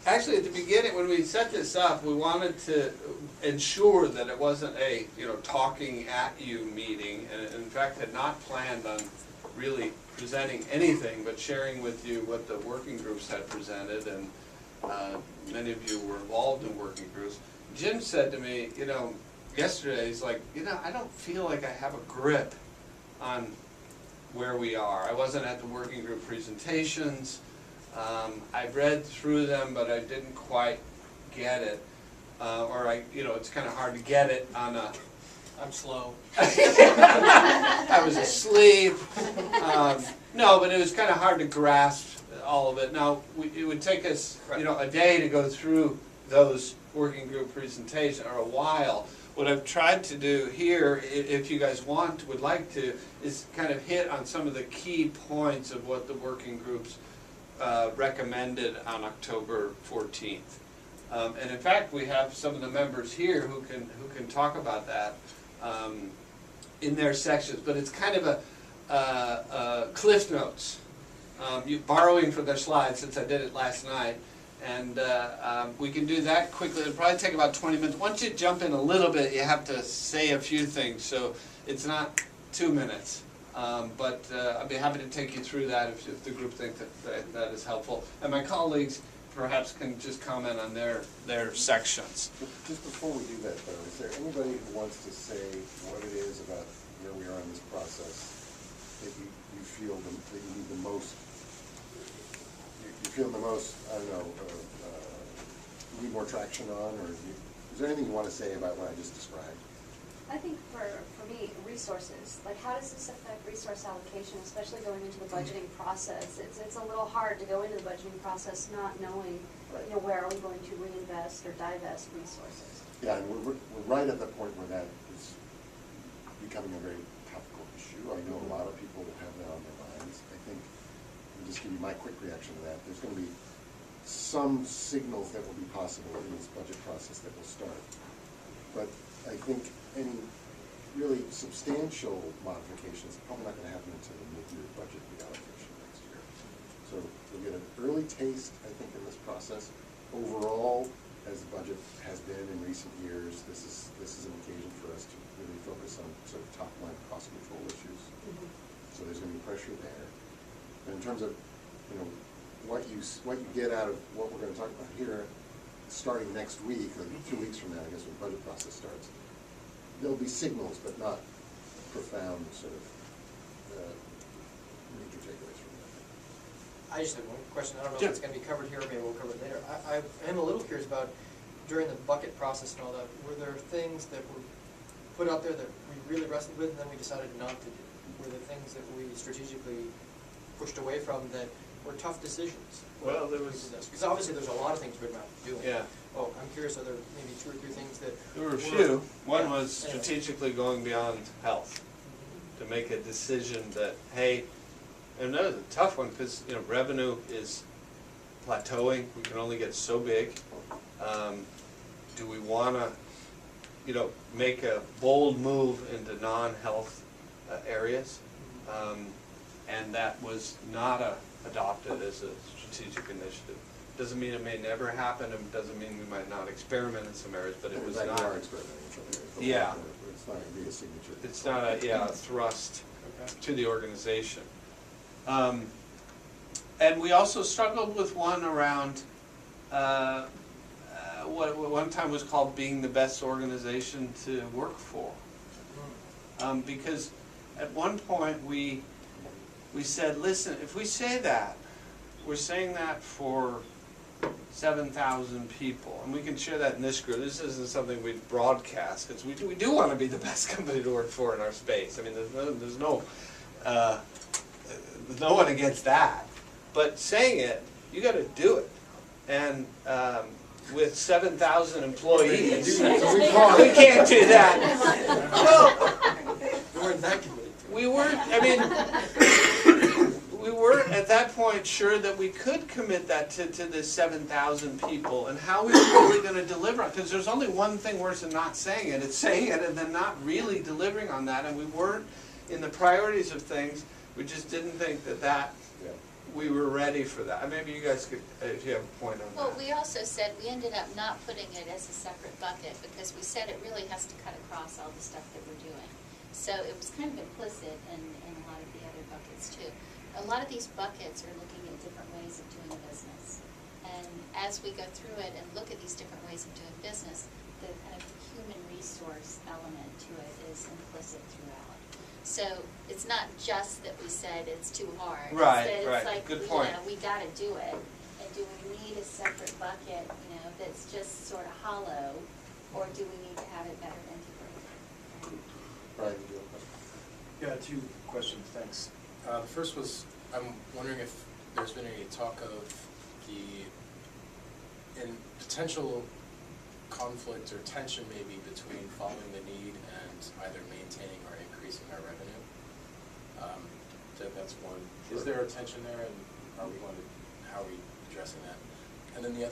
Actually, at the beginning, when we set this up, we wanted to ensure that it wasn't a, talking at you meeting, and in fact had not planned on really presenting anything, but sharing with you what the working groups had presented, and many of you were involved in working groups. Jim said to me, yesterday, he's like, I don't feel like I have a grip on where we are. I wasn't at the working group presentations. I read through them, but I didn't quite get it. It's kind of hard to get it on a... I'm slow. I was asleep. No, but it was kind of hard to grasp all of it. Now, it would take us, a day to go through those working group presentations, or a while. What I've tried to do here, if you guys would like to, is kind of hit on some of the key points of what the working groups recommended on October 14th. And in fact, we have some of the members here who can talk about that in their sections. But it's kind of a Cliff Notes, borrowing from their slides, since I did it last night. And we can do that quickly. It'll probably take about 20 minutes. Once you jump in a little bit, you have to say a few things, so it's not 2 minutes. But I'd be happy to take you through that if the group thinks that is helpful. And my colleagues perhaps can just comment on their sections. Just before we do that, though, is there anybody who wants to say what it is about where we are in this process that you feel that you need the most? You feel the most, I don't know, need more traction on, or is there anything you want to say about what I just described? I think for me, resources, like how does this affect resource allocation, especially going into the budgeting process? It's a little hard to go into the budgeting process not knowing, where are we going to reinvest or divest resources. Yeah, and we're right at the point where that is becoming a very topical issue. I know a lot of people that have that on their minds. I think, I'll just give you my quick reaction to that. There's going to be some signals that will be possible in this budget process that will start. But I think any really substantial modifications are probably not going to happen until the mid-year budget reallocation next year. So we'll get an early taste, I think, in this process. Overall, as the budget has been in recent years, this is an occasion for us to really focus on sort of top-line cost control issues. Mm-hmm. So there's going to be pressure there. And in terms of, what you get out of what we're going to talk about here, starting next week, or 2 weeks from now, I guess, when the budget process starts, there'll be signals, but not profound sort of major takeaways from that. I just have one question. I don't know if it's going to be covered here, or maybe we'll cover it later. I am a little curious about, during the bucket process and all that, were there things that were put out there that we really wrestled with and then we decided not to do? Were there things that we strategically pushed away from that were tough decisions? Well, there was... Because obviously there's a lot of things we're not doing. Yeah. Oh, I'm curious, are there maybe 2 or 3 things that... There were a few. One was strategically going beyond health, to make a decision that, hey, and that was a tough one, because revenue is plateauing. We can only get so big. Do we want to make a bold move into non-health areas? And that was not adopted as a strategic initiative. Doesn't mean it may never happen, and doesn't mean we might not experiment in some areas, but it was not. We are experimenting in some areas. Yeah. It's not going to be a signature. It's not a thrust to the organization. And we also struggled with one around what one time was called being the best organization to work for. Because at one point we said, listen, if we say that, we're saying that for 7,000 people, and we can share that in this group. This isn't something we broadcast, because we do want to be the best company to work for in our space. I mean, there's no one against that. But saying it, you got to do it. And with 7,000 employees, we can't do that. Well, We weren't that committed. we weren't. I mean, we weren't at that point sure that we could commit that to the 7,000 people, and how we were really going to deliver on. Because there's only one thing worse than not saying it. It's saying it and then not really delivering on that. And we weren't in the priorities of things. We just didn't think that we were ready for that. Maybe you guys could, if you have a point on that. Well, we also said, we ended up not putting it as a separate bucket because we said it really has to cut across all the stuff that we're doing. So it was kind of implicit in a lot of the other buckets too. A lot of these buckets are looking at different ways of doing business. And as we go through it and look at these different ways of doing business, the kind of human resource element to it is implicit throughout. So it's not just that we said it's too hard. Right, It's that right. It's like, Good you point. know, we gotta do it. And do we need a separate bucket, you know, that's just sort of hollow, or do we need to have it better integrated? Brian, you have a question? Yeah, two questions, thanks. The first was, I'm wondering if there's been any talk of potential conflict or tension maybe between following the need and either maintaining or increasing our revenue. That's one. Is there a tension there, and how are we addressing that? And then the other